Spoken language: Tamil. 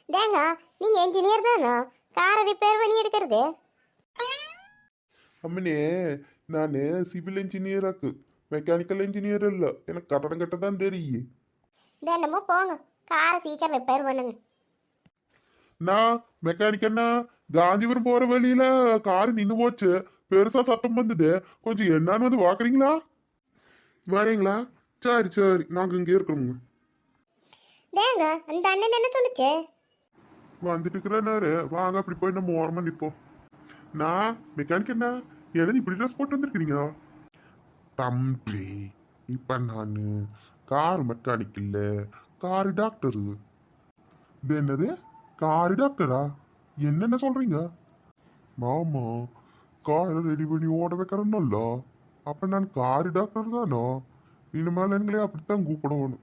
தேங்க நீங்க என்ஜினியர் தானோ? காரை ரிப்பேர் பண்ணி எடுக்கிறது? அம்மனே, நான் சிவில் இன்ஜினியராக்கு, மெக்கானிக்கல் இன்ஜினியர் இல்ல. எனக்கு கட்டடம் கட்ட தான் தெரியும். தினமோ போங்க, காரை சீக்கிரம் ரிப்பேர் பண்ணுங்க. நான் மெக்கானிக்கன்னா காந்திபுரம் போற வழியில கார் நின்னு போச்சு. பெருசா சத்தம் வந்தது. கொஞ்சம் என்னன்னு வந்து பாக்குறீங்களா? வரீங்களா? சரி சரி, நாங்க இங்கே இருக்கிறோங்க. தேங்க அந்த அண்ணன் என்ன சொல்லுச்சு? வந்துட்டு இருக்கிறாரு. வாங்க அப்படி போய் நம்ம ஓரமா நிப்போம். நான் மெக்கானிக் என்ன எழுதி இப்படி ட்ரெஸ் போட்டு வந்திருக்கிறீங்க? தம்பி, இப்ப நானு கார் மெக்கானிக் இல்ல, கார் டாக்டரு. இது என்னது? கார் டாக்டரா? என்னென்ன சொல்றீங்க? மாமா, காரை ரெடி பண்ணி ஓட வைக்கிறேன்னல்ல, அப்ப நான் கார் டாக்டர் தானோ? இனிமேல் எங்களே அப்படித்தான் கூப்பிடணும்.